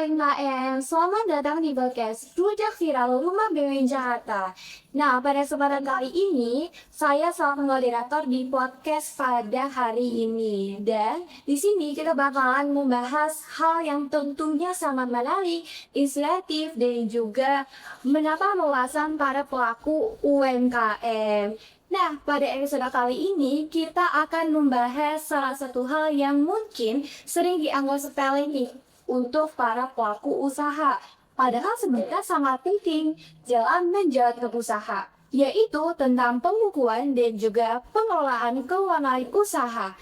UMKM, selamat datang di podcast Rujak Viral Rumah BW Jakarta. Nah, pada kesempatan kali ini, saya selaku moderator di podcast pada hari ini. Dan di sini kita bakalan membahas hal yang tentunya sangat menarik, inspiratif, dan juga menambah wawasan para pelaku UMKM. Nah, pada episode kali ini kita akan membahas salah satu hal yang mungkin sering dianggap sepele nih untuk para pelaku usaha. Padahal sebenarnya sangat penting dalam menjalankan usaha, yaitu tentang pembukuan dan juga pengelolaan keuangan usaha.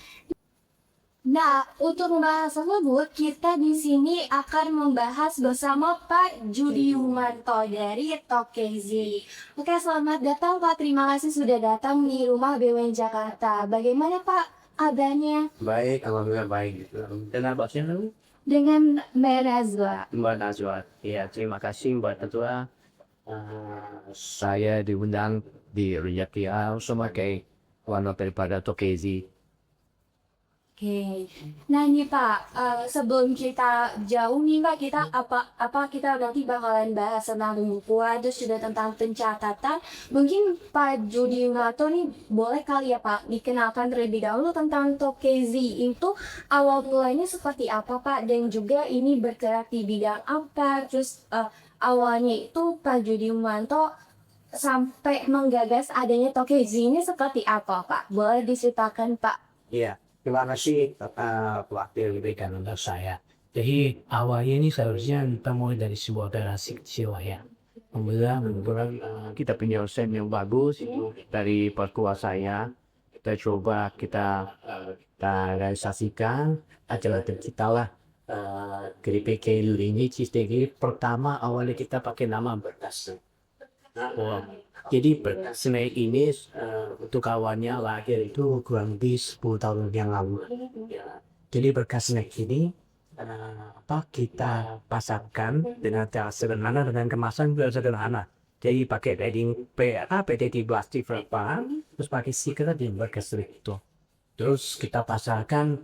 Nah, untuk membahas tersebut, kita di sini akan membahas bersama Pak Judi Yumanto dari Tokezi. Oke, selamat datang Pak. Terima kasih sudah datang di Rumah BW Jakarta. Bagaimana Pak kabarnya? Baik, alhamdulillah baik. Dan abasnya lu? Dengan Mbak Nazwa. Mbak Najwa. Ya, terima kasih Mbak Najwa. Saya diundang di Rujak Viral sebagai warna daripada Tokezi. Oke, nah nih Pak, sebelum kita jauh nih Pak, kita nanti bakalan bahas tentang pembukuan, terus juga tentang pencatatan. Mungkin Pak Judi Yumanto nih boleh kali ya Pak dikenalkan terlebih dahulu tentang Tokezi itu awal mulanya seperti apa Pak, dan juga ini bergerak di bidang apa, terus awalnya itu Pak Judi Yumanto sampai menggagas adanya Tokezi ini seperti apa Pak? Boleh diceritakan Pak? Iya, terima kasih waktu yang diberikan untuk saya. Jadi awalnya ini seharusnya kita mulai dari sebuah operasi kecil ya. Kemudian kita punya usaha yang bagus itu dari pertua saya. Kita coba kita realisasikan acara kita lah. Keripik kayu ini sistem pertama awalnya kita pakai nama berkas. Jadi berkas snack ini untuk awalnya lahir itu kurang lebih 10 tahun yang lalu. Jadi berkas snack ini kita pasarkan dengan cara sederhana dengan kemasan juga sederhana. Jadi pakai PET plastik berapa, terus pakai stiker di berkas snack itu. Terus kita pasarkan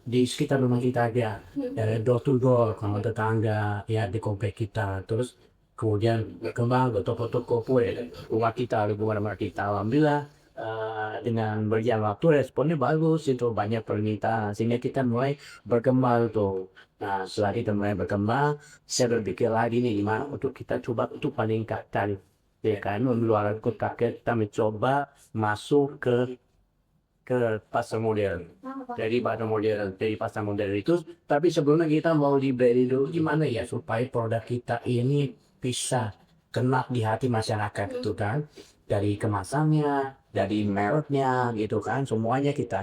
di sekitar rumah kita aja, dari door to door, kalau tetangga ya di komplek kita. Terus kemudian berkembang ke toko-toko kue rumah kita, rumah kita. Alhamdulillah dengan berjalan waktu responnya bagus, itu banyak permintaan sehingga kita mulai berkembang tuh. Nah, setelah kita mulai berkembang, saya berpikir lagi nih gimana untuk kita coba untuk peningkatan, ya kan, mengeluarkan kota kita mencoba masuk ke pasar modern. Jadi pasar modern itu, tapi sebelumnya kita mau di branding dulu gimana ya supaya produk kita ini bisa kena di hati masyarakat itu kan, dari kemasannya, dari mereknya gitu kan, semuanya kita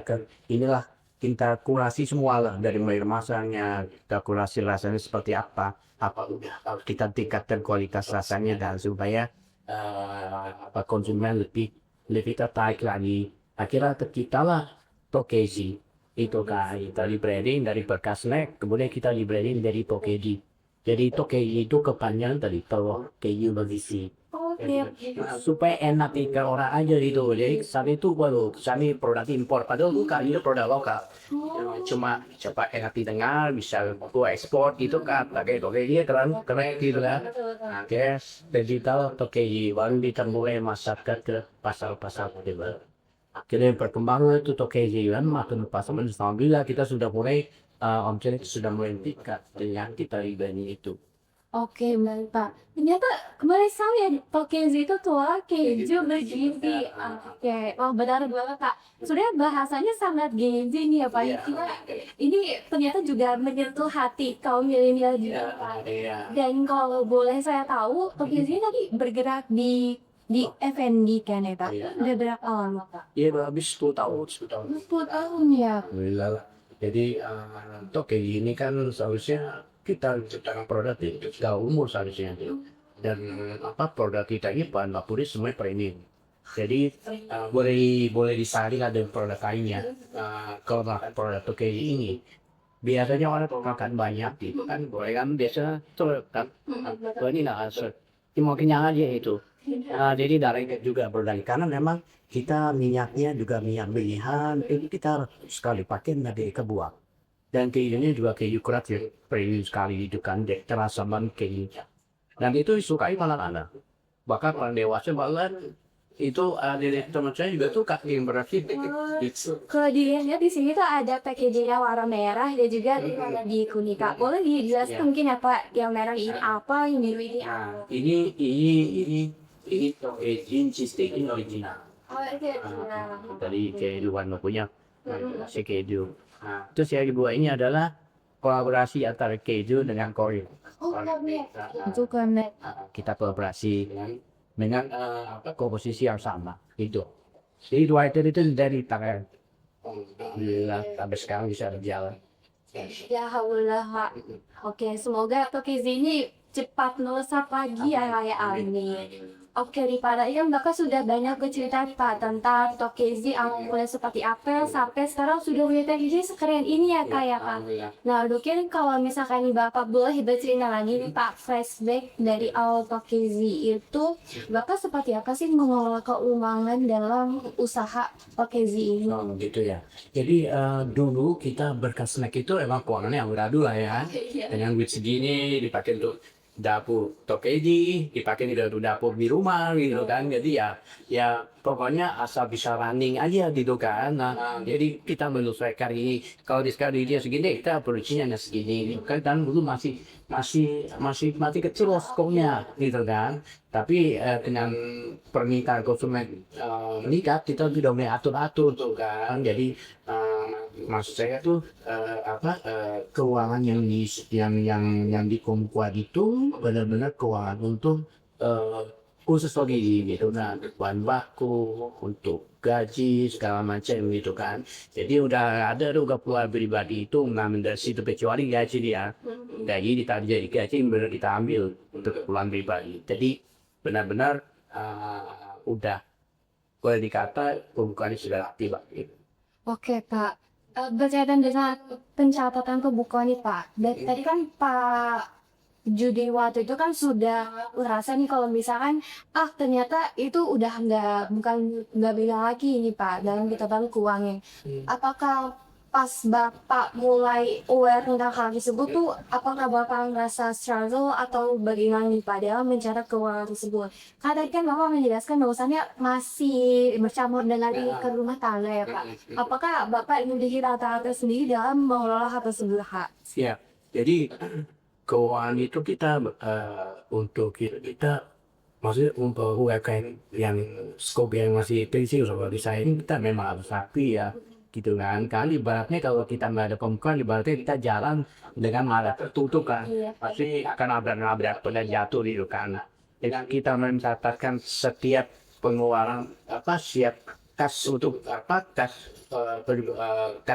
kurasi semua lah, dari mulai kemasannya kita kurasi rasanya seperti apa harus kita tingkatkan kualitas rasanya dan supaya konsumen lebih tertarik lagi. Akhirnya kita lah Tokezi itu kan, kita di branding dari berkas snack, kemudian kita di branding dari Tokezi. Jadi Tokezi itu kepanjangan dari Tokezi Berisi. Supaya enak ke orang aja gitu. Jadi saat itu kami produk impor, padahal bukan, itu produk lokal. Cuma cepat enak didengar, bisa gua ekspor gitu kan. Pakai Tokezi keren gitu kan. Oke, digital Tokezi baru kita mulai masarkan ke pasar-pasar modern. Akhirnya perkembangan itu Tokezi kan makin pasar, alhamdulillah kita sudah mulai omset sudah mulai meningkat dengan kita ibani itu. Oke, baik Pak. Ternyata kemarin saya Tokezi itu tuh keju bergizi. Oke, oh benar banget Pak. Sebenarnya bahasanya sangat gizi nih ya Pak. Ini ternyata juga menyentuh hati kaum milenial juga Pak. Dan kalau boleh saya tahu, Tokezi tadi bergerak di F&B kan ya Pak? Udah berapa lama Pak? Iya, habis 10 tahun. 10 tahun ya. Alhamdulillah lah. Jadi Tokezi ini kan seharusnya kita menciptakan produk itu sudah umur seharusnya. Dan produk kita ini bahan bakunya semuanya premium. Jadi boleh disaring ada produk lainnya. Kalau makan produk Tokezi ini biasanya orang makan banyak gitu kan, boleh kan biasa tuh kan. Ini cuma kenyang aja itu. Jadi direct juga produk, karena memang kita minyaknya juga minyak pilihan, ini kita sekali pakai dari kebuang. Dan kejunya juga keju keras yang premium sekali gitu kan, terasa banget kejunya. Dan itu disukai malah anak. Bahkan orang dewasa bahkan itu dari teman saya juga tuh kaki yang berarti gitu. Kalau dilihat di sini tuh ada packagingnya warna merah dan juga warna di kuning Kak. Boleh dijelaskan mungkin apa yang merah ini apa, yang biru ini Nah, apa? ini packaging cheesesteak ini original. Oh, itu ya. Dari keju warna punya si keju. Nah, terus yang kedua ini adalah kolaborasi antara keju dengan kori. Oh, kornet. Itu kornet. Kita kolaborasi dengan komposisi yang sama gitu. Jadi dua itu dari tangan. Alhamdulillah sampai sekarang bisa berjalan. Ya, alhamdulillah Kak. Oke, semoga Tokizi ini cepat melesat lagi ya Raya Amin. Oke, Ripada, ini Bapak sudah banyak bercerita Pak tentang Tokizi mulai seperti apa sampai sekarang sudah punya Tokizi sekeren ini ya Kak ya Kak. Nah, mungkin kalau misalkan nih Bapak boleh bercerita lagi nih Pak, flashback dari awal Tokizi itu Bapak seperti apa sih mengelola keuangan dalam usaha Tokizi ini? Oh, gitu ya. Jadi dulu kita berkas snack itu emang keuangannya amburadul lah ya. Dengan duit segini dipakai untuk dapur Tokeji, dipakai untuk dapur di rumah gitu kan. Jadi ya pokoknya asal bisa running aja gitu kan. Nah, jadi kita menyesuaikan ini. Kalau di sekarang dia segini, kita produksinya hanya segini. Kan dulu masih kecil loh skopnya gitu kan. Tapi dengan permintaan konsumen meningkat, kita sudah mulai atur-atur tuh kan. Jadi maksud saya tuh keuangan yang dikumpulkan itu benar-benar keuangan untuk khusus lagi gitu kan, bahan baku untuk gaji segala macam gitu kan. Jadi udah ada juga keluar pribadi itu mengambil dari situ kecuali gaji dia. Gaji ditarik jadi gaji benar kita ambil untuk keperluan pribadi. Jadi benar-benar udah boleh dikata pembukaan sudah aktif gitu. Oke Pak, berkaitan dengan pencatatan kebukuan nih Pak. Dari tadi kan Pak Judi waktu itu kan sudah ngerasa nih kalau misalkan ternyata itu udah nggak bilang lagi nih Pak dalam catatan keuangan. Apakah pas Bapak mulai aware tentang hal tersebut tuh apakah Bapak ngerasa struggle atau bagaimana nih Pak dalam mencatat keuangan tersebut? Karena tadi kan Bapak menjelaskan bahwasannya masih bercampur dengan lingkungan rumah tangga ya Pak. Apakah Bapak memiliki rata-rata sendiri dalam mengelola hal tersebut Kak? Ya, jadi keuangan itu kita untuk kita maksudnya untuk UMKM yang skop yang masih kecil seperti saya ini kita memang harus rapi ya gitu kan. Kan ibaratnya kalau kita nggak ada pembukaan ibaratnya kita jalan dengan mata tertutup kan pasti akan nabrak pada jatuh gitu kan. Dengan kita mencatatkan setiap pengeluaran siap kas untuk kas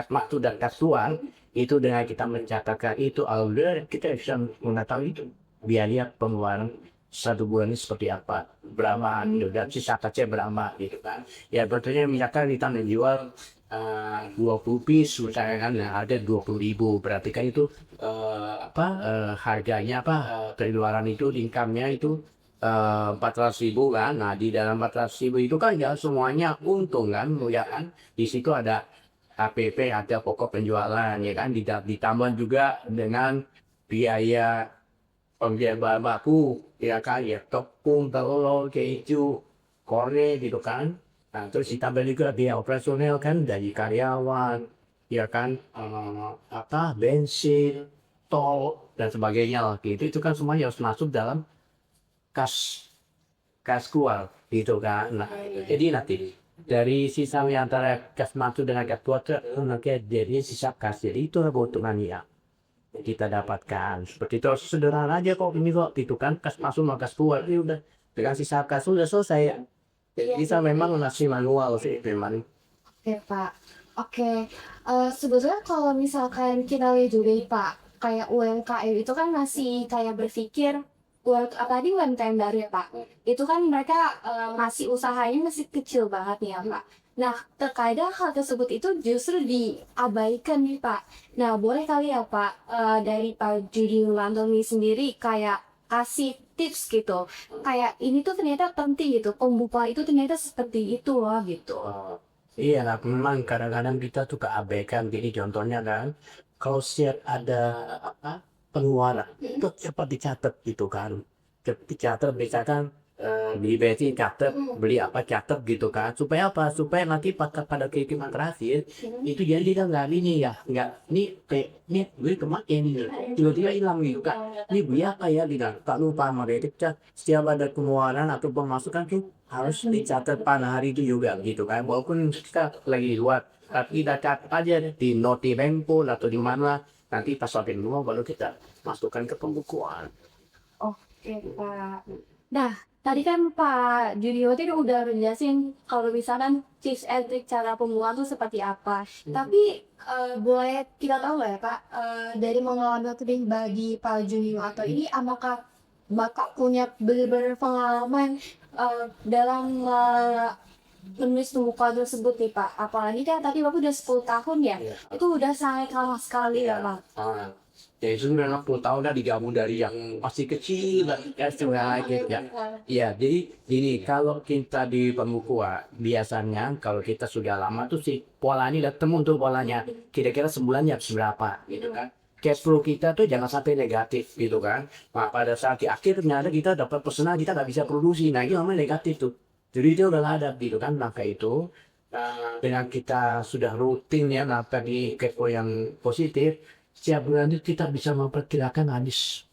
masuk dan kas keluar itu dengan kita mencatatkan itu alhamdulillah kita bisa mengetahui itu biaya pengeluaran satu bulan ini seperti apa berapa gitu dan sisa kasnya berapa gitu kan. Ya betulnya misalkan kita menjual 20 piece misalnya kan ada 20.000 berarti kan itu harganya pengeluaran itu income-nya itu 400.000 kan. Nah di dalam 400.000 itu kan ya semuanya untung kan ya kan. Di situ ada APP, ada pokok penjualan ya kan, ditambah juga dengan biaya pembelian bahan baku ya kan, ya tepung, telur, keju, kornet gitu kan. Nah terus ditambah juga biaya operasional kan dari karyawan ya kan, bensin, tol dan sebagainya lah gitu. Itu kan semuanya harus masuk dalam kas keluar gitu kan. Nah jadi nanti dari sisa antara kas masuk dengan kas keluar nanti jadi sisa kas, jadi itu keuntungannya kita dapatkan seperti itu. Sederhana aja kok ini kok gitu kan, kas masuk sama kas keluar ini udah dengan sisa kas sudah selesai. Kita memang masih manual sih memang. Oke Pak, oke. Sebetulnya kalau misalkan kita lihat juga nih, Pak, kayak UMKM itu kan masih kayak berpikir apalagi UMKM baru ya Pak, itu kan mereka masih usahanya masih kecil banget nih ya Pak. Nah, terkadang hal tersebut itu justru diabaikan nih Pak. Nah, boleh kali ya Pak, dari Pak Judi Wulandoni sendiri kayak kasih tips gitu. Kayak ini tuh ternyata penting gitu, pembukaan itu ternyata seperti itu loh gitu. Iya, memang kadang-kadang kita tuh keabaikan gini contohnya kan, kalau setiap ada apa pengeluaran itu cepat dicatat gitu kan, cepat dicatat misalkan beli bensin catat, beli apa catat gitu kan, supaya apa? Supaya nanti pada kehidupan terakhir itu jadi kita nggak ini ya, nggak ini duit kemarin gitu, tiba-tiba hilang gitu kan, ini beli apa ya gitu, tak lupa mereka setiap ada pengeluaran atau pemasukan tuh harus dicatat pada hari itu juga gitu kan, walaupun kita lagi luar tapi kita catat aja di note di handphone atau di mana, nanti pas sampai rumah baru kita masukkan ke pembukuan. Oke, Pak. Nah, tadi kan Pak Junior itu udah ngejelasin kalau misalkan tips and trick cara pembuangan itu seperti apa. Tapi boleh kita tahu nggak ya Pak, dari pengalaman pribadi Pak Junior atau ini apakah Bapak punya benar-benar pengalaman dalam menulis buku tersebut nih Pak? Apalagi kan tadi Bapak udah 10 tahun ya, Iya. itu udah sangat lama sekali ya Pak. Ya itu memang 10 tahun dah digabung dari yang masih kecil ya gitu ya. Iya, jadi gini kalau kita di pembukuan biasanya kalau kita sudah lama tuh sih polanya udah temu tuh polanya. Kira-kira sebulan ya berapa gitu kan. Cash flow kita tuh jangan sampai negatif gitu kan. Nah, pada saat di akhir ternyata kita dapat pesanan kita nggak bisa produksi. Nah, itu namanya negatif tuh. Jadi dia udah nggak ada gitu kan. Maka itu dengan kita sudah rutin ya melakukan di cash flow yang positif, setiap bulan itu kita bisa memperkirakan habis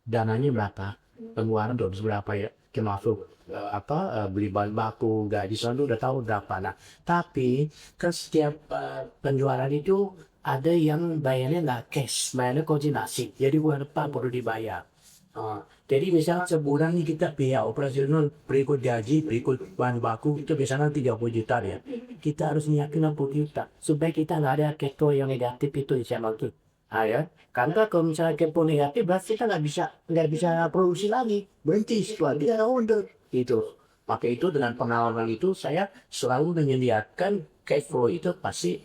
dananya berapa, pengeluaran harus berapa ya, termasuk beli bahan baku, gaji itu udah tahu berapa. Nah, tapi kan setiap penjualan itu ada yang bayarnya nggak cash, bayarnya konsignasi. Jadi bulan depan perlu dibayar. Jadi misalnya sebulan nih kita biaya operasional berikut gaji, berikut bahan baku itu biasanya 30 juta ya. Kita harus nyiapin 60 juta supaya kita nggak ada cash flow yang negatif itu di channel itu. Ya. Karena kalau misalnya cash flow negatif berarti kita nggak bisa produksi lagi, berhenti setelah kita order itu. Maka itu dengan pengalaman itu saya selalu menyediakan cash flow itu pasti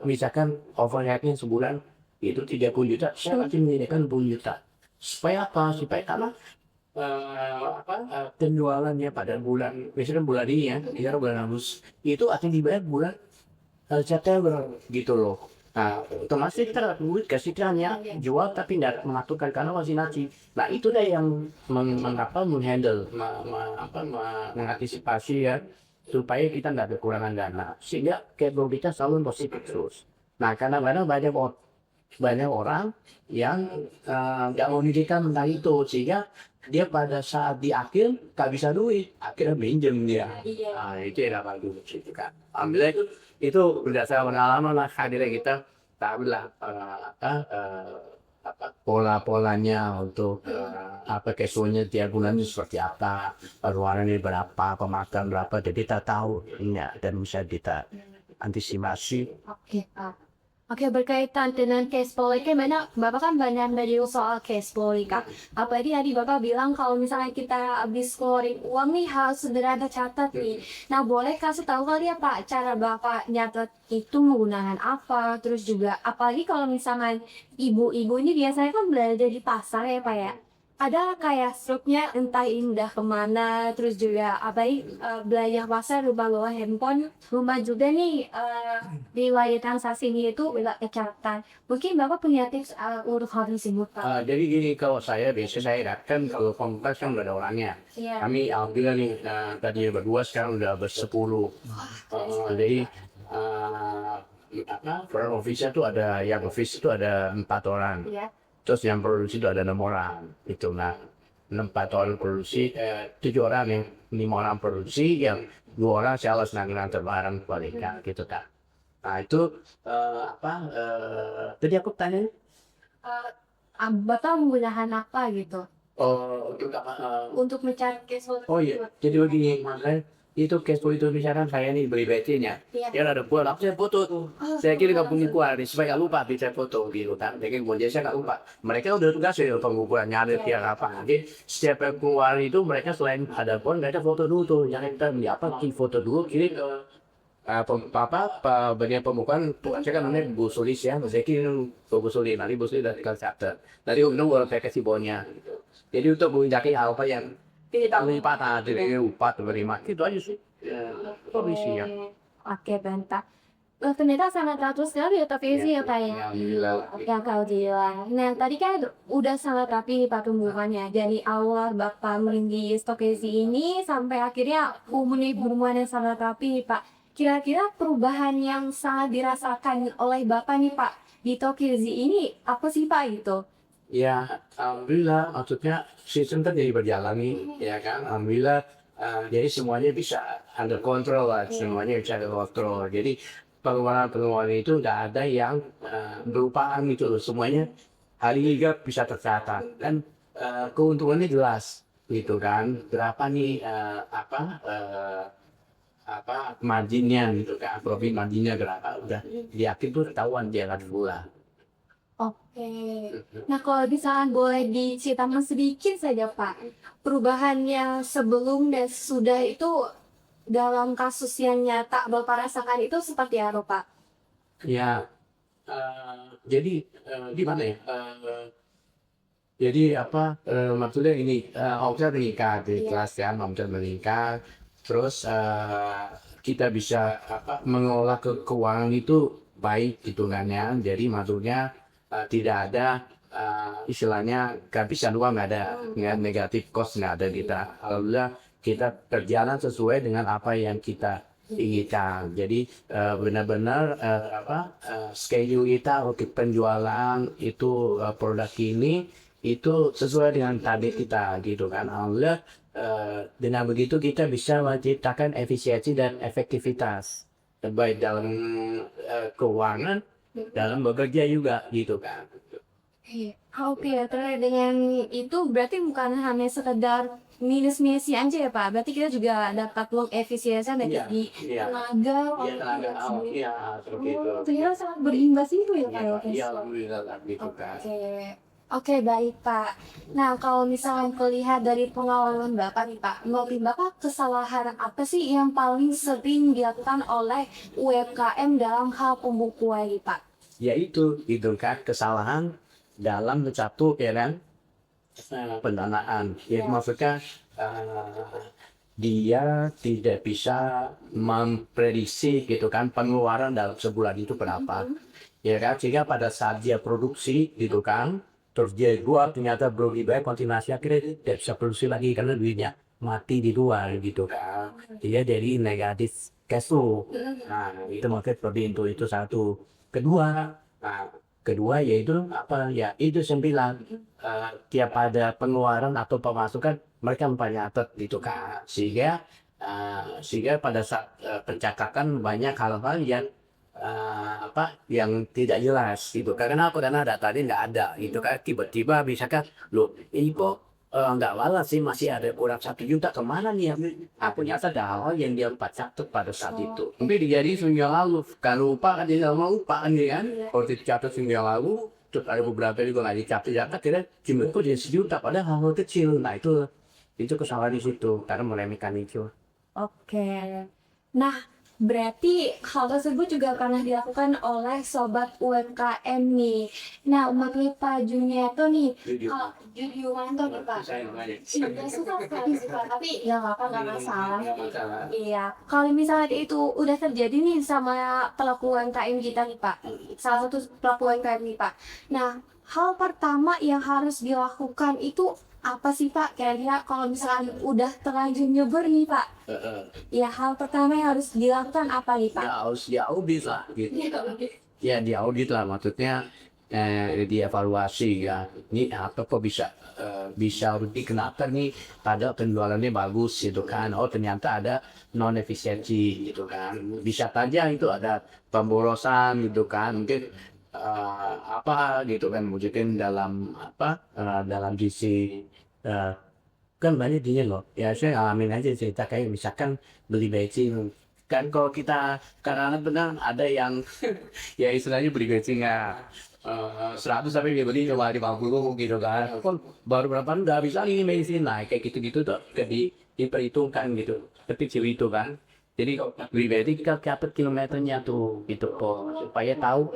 misalkan overheadnya sebulan itu 30 juta, saya pasti menyediakan 20 juta. Supaya apa? Supaya karena penjualannya pada bulan, misalkan bulan ini ya, kita bulan Agustus, itu akan dibayar bulan September gitu loh. Nah, otomatis kita nggak duit kasih hanya jual tapi nggak mengaturkan karena konsignasi. Nah, itu deh yang menghandle, mengantisipasi ya supaya kita nggak kekurangan dana sehingga cash flow kita selalu positif terus. Nah, karena banyak orang yang nggak memikirkan tentang itu sehingga dia pada saat di akhir nggak bisa duit, akhirnya minjem dia. Nah, itu yang dapat dulu gitu kan. Alhamdulillah itu berdasarkan pengalaman lah hadirnya kita tahu lah pola-polanya untuk cash flow-nya tiap bulan itu seperti apa, pengeluarannya berapa, pemakan berapa, jadi kita tahu ini dan bisa kita antisipasi. Oke, Pak. Oke, berkaitan dengan cash flow, gimana? Bapak kan banyak video soal cash flow, Kak. Apalagi tadi Bapak bilang kalau misalnya kita habis keluarin uang nih harus segera tercatat nih. Nah, boleh kasih tahu kali ya Pak, cara Bapak nyatet itu menggunakan apa? Terus juga, apalagi kalau misalnya ibu-ibu ini biasanya kan belanja di pasar ya Pak ya. Ada kayak struknya entah indah kemana, terus juga belanja pasar lupa bawa handphone, lupa juga nih riwayat transaksinya itu udah tercatat. Mungkin Bapak punya tips untuk hal tersebut Pak? Jadi gini, kalau saya biasanya saya datang kalau komunitas kan udah ada orangnya. Iya. Kami alhamdulillah nih tadi berdua sekarang udah bersepuluh. Jadi front office-nya tuh ada, yang office itu ada 4 orang. Iya. Terus yang produksi itu ada 6 orang. Itu nah 4 orang produksi, 7 orang yang 5 orang produksi, yang 2 orang sales ngantar barang kualitas gitu kan. Nah itu tadi aku tanya. Bapak menggunakan apa gitu Untuk apa? untuk mencari cash flow Oh iya, tersebut? jadi begini, makanya itu cash flow itu misalkan saya nih beli bensin ya, Iya. dia ada buat aku saya foto tuh, saya kira nggak punya kuat, supaya nggak lupa bisa foto gitu kan, jadi kemudian saya nggak lupa, mereka udah tugas ya pengukuran nyari tiap apa, jadi setiap yang keluar itu mereka selain ada pun mereka foto dulu tuh, jangan kita beli apa, foto dulu kirim ke bagian pembukaan tuh saya kan namanya Bu Sulis ya, saya kirim ke Bu Sulis, nanti Bu Sulis dari catat, nanti umumnya saya kasih bonnya, gitu. Jadi untuk menghindari apa yang tidak lebih patah dari 4 atau 5 gitu aja sih. kondisi ya. Oke, mantap. Ternyata sangat rapi sekali ya TVC ya Pak ya. Alhamdulillah. Yang kau bilang. Nah, tadi kan udah sangat rapi nih Pak tumbuhannya. Dari awal Bapak merintis Tokezi ini sampai akhirnya umumnya tumbuhan yang sangat rapi nih Pak. Kira-kira perubahan yang sangat dirasakan oleh Bapak nih Pak di Tokezi ini apa sih Pak itu? Ya, alhamdulillah, maksudnya sistem kan jadi berjalan nih, ya kan? Alhamdulillah, jadi semuanya bisa under control lah, semuanya bisa under control. Jadi pengeluaran-pengeluaran itu nggak ada yang berupaan gitu loh, semuanya hari ini bisa tercatat dan keuntungannya jelas gitu kan. Berapa nih marginnya gitu kan, profit marginnya berapa, udah di akhir tuh ketahuan dia akan bulan. Oke. Nah, kalau misalkan boleh diceritakan sedikit saja, Pak, perubahannya sebelum dan sudah itu dalam kasus yang nyata Bapak rasakan itu seperti apa, Pak? Ya, jadi gimana ya? Jadi maksudnya ini omset meningkat di Iya. kelas ya, omset meningkat, terus kita bisa mengelola keuangan itu baik gitu kan ya. Jadi maksudnya tidak ada istilahnya kehabisan uang, nggak ada, nggak negatif cost, nggak ada kita. Alhamdulillah kita berjalan sesuai dengan apa yang kita inginkan. Jadi benar-benar schedule kita untuk penjualan itu produk ini itu sesuai dengan target kita gitu kan. Alhamdulillah dengan begitu kita bisa menciptakan efisiensi dan efektivitas baik dalam keuangan, dalam bekerja juga gitu kan. Oke, terkait dengan itu berarti bukan hanya sekedar minus-minusnya aja ya, Pak. Berarti kita juga dapat uang efisiensi dari Iya, segi iya. tenaga, Iya, tenaga sendiri. iya seperti itu. Ternyata sangat berimbas itu ya, Pak. Iya, Oke. iya, alhamdulillah lah, gitu kan. Oke. Oke, baik, Pak. Nah, kalau misalnya melihat dari pengalaman Bapak nih, Pak, menurut Bapak kesalahan apa sih yang paling sering dilakukan oleh UMKM dalam hal pembukuan nih, Pak? Yaitu itu kan kesalahan dalam satu ya kan pendanaan. Ya, maksudnya dia tidak bisa memprediksi gitu kan pengeluaran dalam sebulan itu berapa. Ya kan, sehingga pada saat dia produksi gitu kan, terus dia jual ternyata belum dibayar kontinuasi, akhirnya dia tidak bisa produksi lagi karena duitnya mati di luar gitu kan. Dia jadi negatif cash flow. Nah, itu maksudnya seperti itu satu. Kedua yaitu itu 9 tiap ada pengeluaran atau pemasukan mereka mencatat gitu kan, sehingga pada saat pencatatan banyak hal-hal yang tidak jelas gitu. Karena datanya nggak ada gitu kan, tiba-tiba misalkan loh ini kok nggak waras sih, masih ada kurang 1 juta, kemana nih ya? Ternyata ada hal yang dia lupa catat pada saat itu. Mungkin dijadi seminggu yang lalu, kan lupa kan, dia lama lupa kan dia kan. Kalau dicatat seminggu yang lalu, terus ada beberapa juga nggak dicatat, akhirnya jumlahku jadi 1 juta, padahal hal kecil. Nah itu kesalahan di situ, karena meremehkan itu. Oke. Nah, berarti hal tersebut juga pernah dilakukan oleh sobat UMKM nih. Nah, menurut Pak Juniato nih, kalau Judiwanto nih Pak, sudah suka sekali sih Pak, tapi ya nggak apa nggak masalah. Iya, kalau misalnya itu udah terjadi nih sama pelaku UMKM kita nih Pak, salah satu pelaku UMKM nih Pak. Nah, hal pertama yang harus dilakukan itu apa sih Pak? Kira-kira kalau misalnya udah terlanjur nyebur nih Pak, ya hal pertama yang harus dilakukan apa nih Pak? Ya harus diaudit lah gitu. Ya diaudit lah, maksudnya dievaluasi ya. Ini apa kok bisa dikenakan nih, pada penjualannya bagus gitu kan. Oh ternyata ada non efisiensi gitu kan. Bisa saja itu ada pemborosan gitu kan. Mungkin gitu kan, mungkin dalam sisi kan banyak dia loh. Ya saya alamin aja cerita kayak misalkan beli bensin kan, kalau kita kadang-kadang benar ada yang ya istilahnya beli bensinnya 100 tapi dia beli cuma 50 gitu kan. Kok baru berapa udah bisa ini bensin, nah kayak gitu-gitu tuh diperhitungkan gitu, kecil itu kan. Jadi kalau beli bensin kita catat kilometernya tuh gitu kok, supaya tahu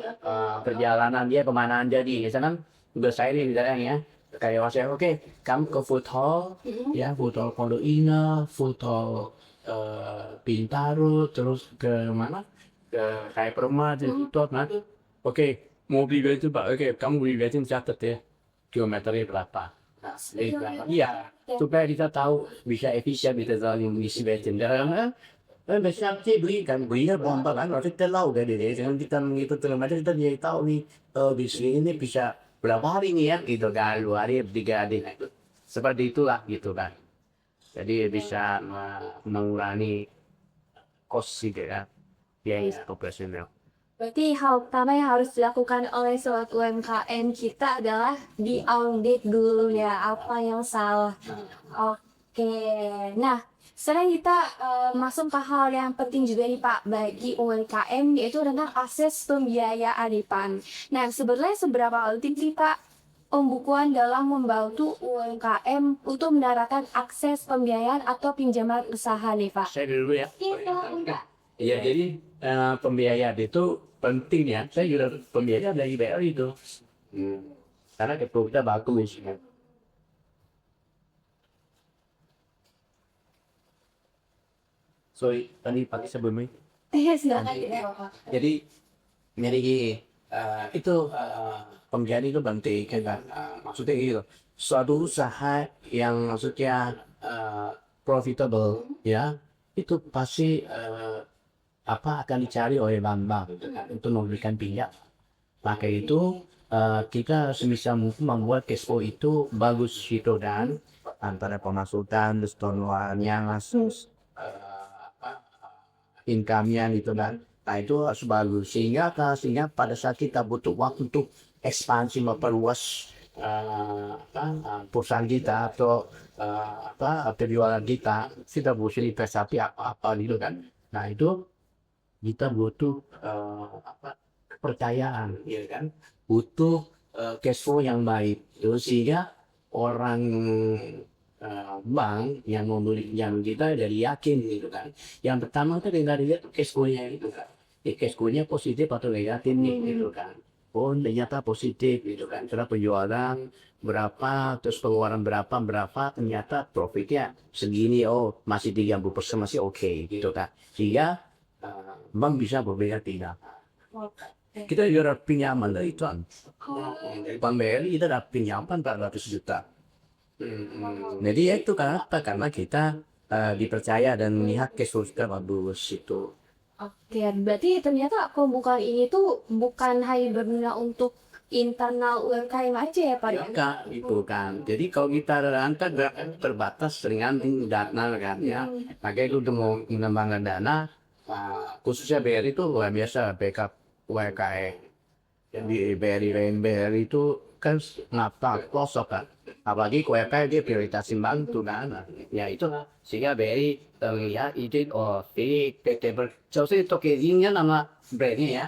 perjalanan dia kemana aja di. Misalkan udah saya nih misalnya ya, kayak saya oke kamu ke food hall ya, food hall Pondok Indah, food hall Bintaro, terus ke mana? Ke Hypermart, itu nah tuh. Oke, mau beli bensin Pak, oke kamu beli bensin catat ya, kilometernya berapa. Nah, iya, supaya kita tahu bisa efisien, bisa saling mengisi bensin. Dan biasanya sih belinya gampang kan, nanti kita tahu kan ini, dengan kita mengikuti kilometer kita jadi tahu nih, di sini ini bisa berapa hari nih ya, gitu kan, 2 hari, 3 hari, nah, itu. Seperti itulah gitu kan. Jadi bisa mengurangi cost gitu ya, biaya operasional. Berarti hal pertama yang harus dilakukan oleh suatu UMKM kita adalah diaudit dulu ya, apa yang salah. Oke, nah sekarang kita masuk ke hal yang penting juga nih Pak bagi UMKM yaitu tentang akses pembiayaan nih Pak. Nah sebenarnya seberapa penting sih Pak pembukuan dalam membantu UMKM untuk mendapatkan akses pembiayaan atau pinjaman usaha nih Pak? Saya dulu ya. Iya, enggak. Iya, jadi pembiayaan itu penting ya. Saya juga pembiayaan dari BRI itu. Karena ketua kita bagus. Sorry, tadi pakai sebelumnya. Iya, silakan tidak apa-apa. Jadi gini, itu pembiayaan itu penting kan. Maksudnya gitu. Suatu usaha yang maksudnya profitable ya, itu pasti akan dicari oleh bank gitu kan, untuk memberikan pinjam. Maka itu kita sebisa mungkin membuat cash flow itu bagus gitu dan antara pemasukan terus pengeluarannya terus income-nya gitu kan. Nah itu harus bagus sehingga pada saat kita butuh waktu untuk ekspansi memperluas perusahaan kita atau penjualan kita butuh investasi apa gitu kan. Nah itu kita butuh kepercayaan, ya kan? Butuh cash flow yang baik, sehingga orang bank yang membeli pinjam kita dari yakin gitu kan. Yang pertama itu dari lihat cash flow-nya gitu kan. Cash flow-nya positif atau negatif nih gitu kan. Oh ternyata positif gitu kan. Setelah penjualan berapa, terus pengeluaran berapa, ternyata profitnya segini, oh masih 30% masih oke gitu kan. Sehingga bank bisa berbeda tidak. Kita juga ada pinjaman dari itu. Bank BRI kita ada pinjaman 400 juta. Jadi ya itu kenapa? Karena kita dipercaya dan melihat cash flow kita bagus itu. Oke, berarti ternyata pembukaan ini tuh bukan hanya berguna untuk internal UMKM aja ya Pak ya? Enggak, itu kan. Jadi kalau kita angkat terbatas dengan dana kan ya. Makanya itu untuk mau mengembangkan dana, khususnya BRI itu luar biasa backup UMKM. Jadi BRI itu kan ngapa pelosok kan. Apalagi UMKM dia prioritasin bantu kan. Ya itu lah. Sehingga BRI terlihat ide ini PT Jauh Tokezinya nama brandnya ya.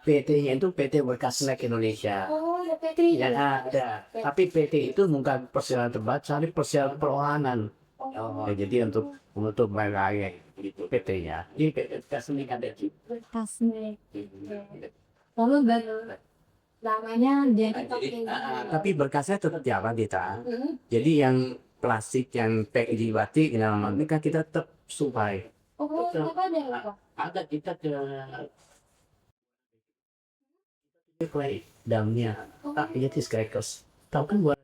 PT-nya itu PT Berkas Snack Indonesia. Oh, ada PT. Ya ada. Tapi PT itu bukan persiapan terbatas, tapi persiapan perorangan. Ya, jadi untuk mereka gitu PT-nya. Jadi PT Berkas Snack ada di. Berkas nih. Lalu baru namanya jadi Tapi berkasnya tetap jalan kita. Jadi yang plastik yang packaging batik ini kan kita tetap supply. Oh, apa ada apa? Ada kita ke play dalamnya. Tapi itu crackers. Tahu kan buat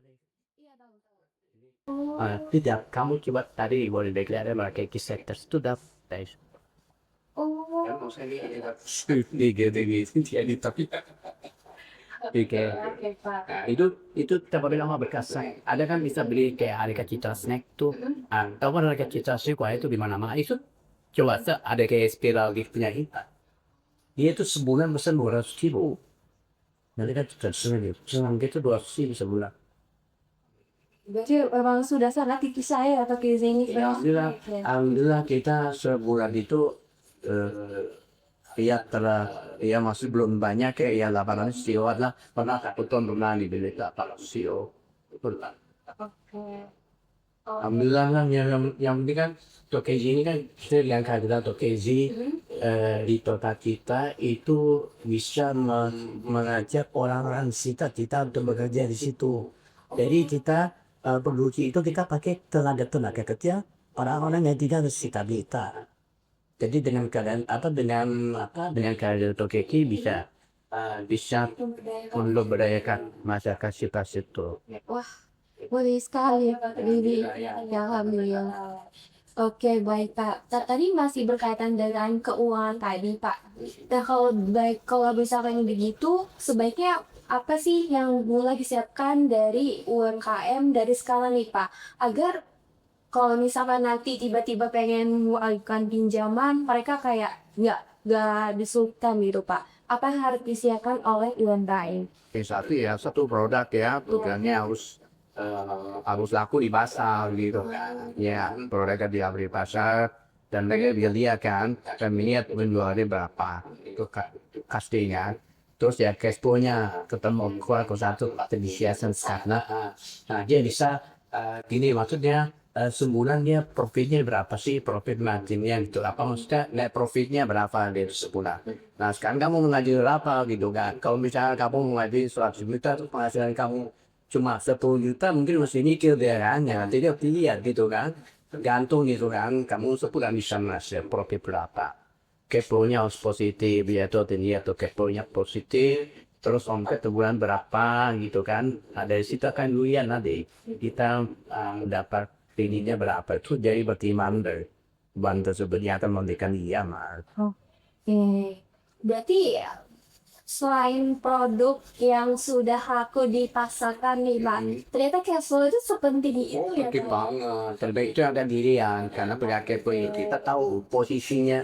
Iya tahu. tidak kamu coba tadi boleh deklarasi pakai kisah itu dapat. Oh. Jadi tapi Oke. Oke, Pak. Nah, itu kita pakai nama berkas. Ada kan bisa beli kayak Harika Citra Snack tuh. Tahu kan Harika Citra Snack itu di mana-mana itu. Coba ada kayak spiral gitunya kita. Dia tuh sebulan pesan 200.000. Nanti kan senang gitu 200.000 sebulan. Berarti memang sudah sangat tipis saya atau ini. Alhamdulillah kita sebulan itu ya masih belum banyak kayak ya 800 CEO adalah pernah kebetulan pernah dibeli 800 CEO. Betul. Oke. Alhamdulillah kan yang penting kan Tokezi ini kan kita yang kehadiran Tokezi di kota kita itu bisa mengajak orang-orang kita untuk bekerja di situ. Jadi kita produksi itu kita pakai tenaga kerja orang-orang yang tidak stabilitas. Jadi dengan keadaan dengan keadaan Tokeki bisa memberdayakan masyarakat sekitar situ. Wah, boleh sekali, Bibi. Ya, alhamdulillah. Oke, baik Pak. Tadi masih berkaitan dengan keuangan tadi, Pak. Nah, kalau misalkan begitu, sebaiknya apa sih yang mulai disiapkan dari UMKM dari sekarang nih, Pak? Agar kalau misalkan nanti tiba-tiba pengen mengajukan pinjaman, mereka kayak nggak disulitkan gitu, Pak. Apa yang harus disiapkan oleh UMKM? Satu produk ya, programnya harus laku di pasar gitu kan. Ya, produknya diambil di pasar dan mereka bisa lihat kan, akan melihat penjualannya berapa itu pastinya. Terus ya cash flow-nya ketemu ke satu pasti disiasat karena dia bisa gini maksudnya sebulan dia profitnya berapa sih, profit marginnya gitu, apa maksudnya net profitnya berapa dari sebulan. Nah sekarang kamu mengaji berapa gitu kan, kalau misalnya kamu mengaji 100 juta terus penghasilan kamu cuma 10 juta mungkin masih mikir dia kan ya, nanti dia lihat gitu kan, tergantung gitu kan kamu sebulan bisa menghasilkan profit berapa, cash flow-nya harus positif ya, tuh dilihat tuh cash flow-nya positif, terus omset sebulan berapa gitu kan. Nah dari situ akan lihat nanti kita dapat ininya berapa, itu jadi pertimbangan dari bank tersebutnya akan memberikan dia mas. Oke. Berarti selain produk yang sudah laku dipasarkan nih, Pak, ternyata cash flow itu sepenting itu ya, Oke Pak? banget, terbaik itu ada dirian karena penyakit kita tahu posisinya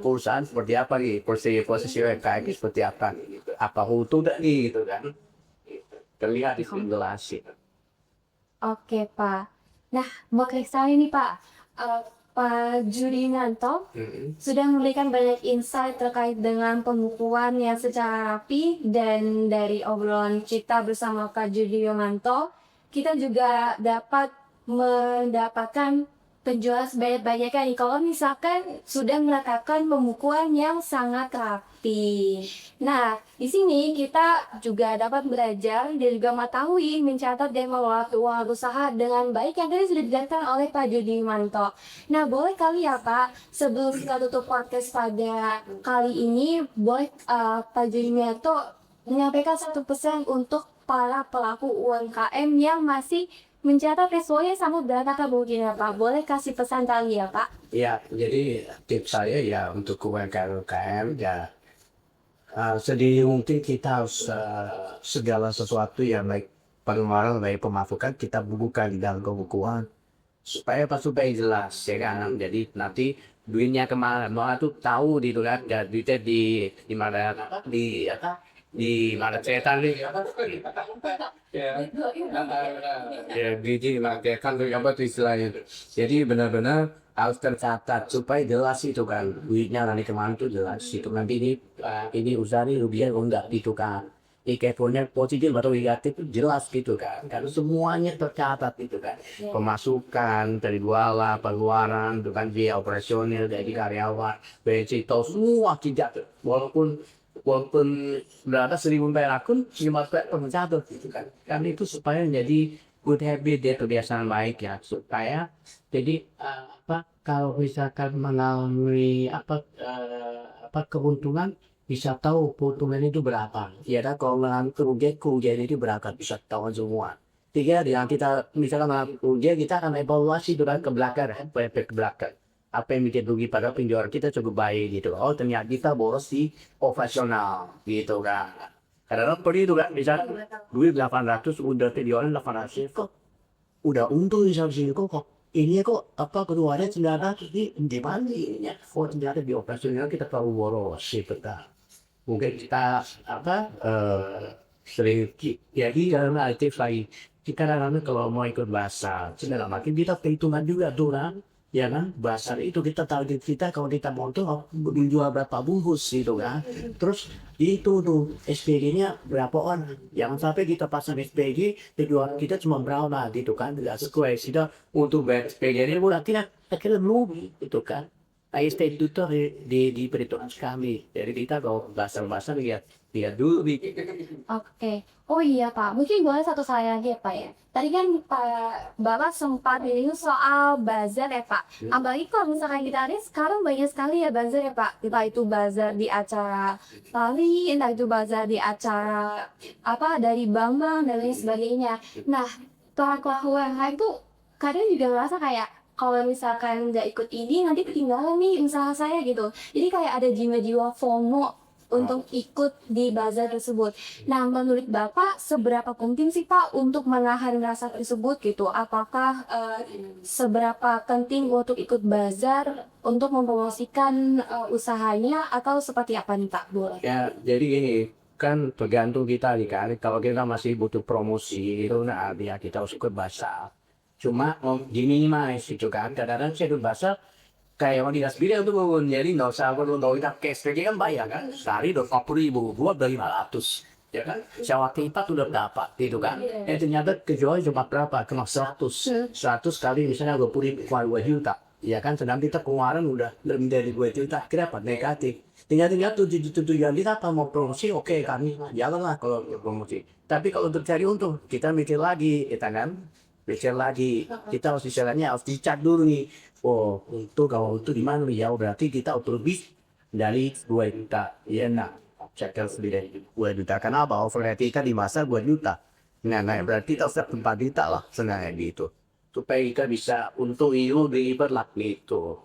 perusahaan seperti apa nih, posisi UMKM seperti apa nih, gitu. Apa utuh tadi gitu kan, terlihat di simulasi. Oke, Pak. Nah, mau sekali nih, Pak. Pak Judinanto sudah memberikan banyak insight terkait dengan pembukuan yang secara rapi, dan dari obrolan kita bersama Kak Judinanto, kita juga dapat mendapatkan penjualan sebanyak-banyaknya nih. Kalau misalkan sudah meletakkan pembukuan yang sangat rapi. Nah, di sini kita juga dapat belajar dan juga mengetahui mencatat dan mengelola keuangan usaha dengan baik yang tadi sudah dijelaskan oleh Pak Judimanto. Nah, boleh kali ya Pak, sebelum kita tutup podcast pada kali ini, boleh Pak Judimanto menyampaikan satu pesan untuk para pelaku UMKM yang masih mencatat resikonya sangat berantakan mungkin ya Pak. Boleh kasih pesan kali ya Pak? Ya, jadi tips saya ya untuk UMKM ya sedini mungkin kita harus segala sesuatu yang baik pengeluaran baik pemasukan kita bukukan di dalam pembukuan supaya jelas ya kan. Jadi nanti duitnya kemana tuh tahu gitu kan, ya duitnya di mana di mana cetan nih ya biji kan tuh apa tuh istilahnya. Jadi benar-benar harus tercatat supaya jelas itu kan duitnya nanti kemana tuh jelas itu, nanti ini usaha ini rugian enggak gitu kan, IKF-nya positif atau negatif itu jelas gitu kan, karena semuanya tercatat gitu kan, pemasukan dari jualan, pengeluaran, itu kan biaya operasional dari karyawan, bensin, tol, semua tidak, walaupun berapa 1.000 per akun 5 per tercatat gitu kan itu supaya menjadi good habit ya, kebiasaan baik ya, supaya jadi kalau misalkan mengalami keuntungan bisa tahu keuntungan itu berapa ya kan, kalau mengalami kerugian itu berapa bisa tahu semua. Tiga, yang kita misalkan mengalami kerugian kita akan evaluasi dengan ke belakang, ke belakang apa yang bikin rugi pada penjualan kita cukup baik gitu. Oh ternyata kita boros di operasional gitu kan. Kadang-kadang pergi itu kan, misalnya duit 800 udah penjualan 800 kok udah untung di sini kok ini kok keluarnya 900 di mana ini ya. Oh ternyata di operasional kita terlalu boros sih betul. Mungkin kita sering jadi karena aktif lagi kita kadang-kadang kalau mau ikut bahasa sudah makin kita perhitungan juga tuh kan ya kan, bahasa itu kita target kita kalau kita mau tuh menjual berapa bungkus gitu kan, terus itu tuh SPG-nya berapa orang, jangan sampai kita pasang SPG penjualan kita cuma berapa gitu kan, tidak sesuai kita untuk bayar SPG ini berarti akhirnya merugi gitu kan. stay tutor di perhitungan kami. Jadi kita kalau bahasa lihat dulu di Oke. Oh iya Pak, mungkin boleh satu saya lagi ya Pak ya. Tadi kan Pak Bapak sempat menyinggung soal bazar ya Pak. Apalagi kalau misalkan kita lihat sekarang banyak sekali ya bazar ya Pak. Entah itu bazar di acara tari, entah itu bazar di acara apa dari bank-bank dan lain sebagainya. Nah, pelaku UMKM itu kadang juga ngerasa kayak kalau misalkan nggak ikut ini nanti ketinggalan nih usaha saya gitu. Jadi kayak ada jiwa-jiwa FOMO untuk ikut di bazar tersebut. Nah, menurut Bapak, seberapa penting sih Pak untuk menahan rasa tersebut gitu? Apakah seberapa penting untuk ikut bazar untuk mempromosikan usahanya atau seperti apa nih Pak? Boleh. ya jadi gini kan tergantung kita nih kan kalau kita masih butuh promosi itu nah ya kita harus ikut basah cuma diminimize gitu kan kadang-kadang saya ikut basah kayak mau dinas bidang tuh bangun jadi nggak usah perlu nggak kita cash lagi kan bayar kan sehari 40.000 buat dari 500 ya kan sewa tempat udah dapat gitu kan ternyata kejual cuma berapa cuma 100 kali misalnya 20.000 2 juta ya kan sedang kita pengeluaran udah lebih dari 2 juta kenapa negatif tinggal tujuan kita apa mau promosi oke kami jalanlah kalau untuk promosi tapi kalau untuk cari untung kita mikir lagi kita kan mikir lagi kita harus istilahnya harus dicat dulu nih oh untuk kalau itu di mana ya berarti kita untuk lebih dari 2 juta ya nah cekel sendiri 2 juta kenapa overhead kita di masa 2 juta nah berarti kita harus 4 juta lah sebenarnya gitu supaya kita bisa untuk itu deliver gitu.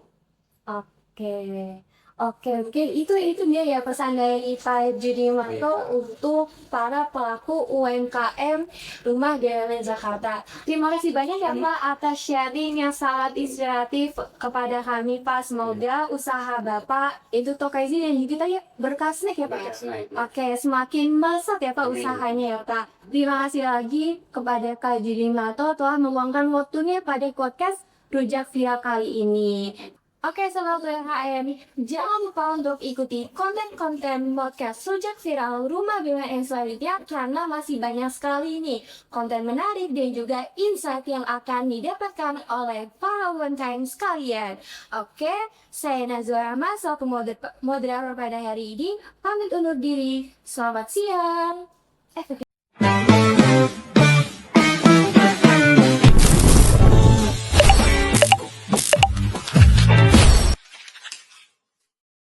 Oke, oke, itu dia ya pesan dari Pak Judimanto untuk para pelaku UMKM Rumah Daerah Jakarta. Terima kasih banyak ya Pak atas sharing yang sangat inspiratif kepada kami Pak. Semoga usaha Bapak itu Tokaizi dan kita ya berkah snack ya Pak. Oke, semakin melesat ya Pak usahanya ya Pak. Terima kasih lagi kepada Kak Judimanto telah meluangkan waktunya pada podcast Rujak Viral kali ini. Oke, Sobat UMKM, jangan lupa untuk ikuti konten-konten podcast Rujak Viral Rumah BUMN selanjutnya karena masih banyak sekali nih konten menarik dan juga insight yang akan didapatkan oleh para UMKM sekalian. Oke, saya Nazwa Rahma, selaku moderator pada hari ini. Pamit undur diri. Selamat siang.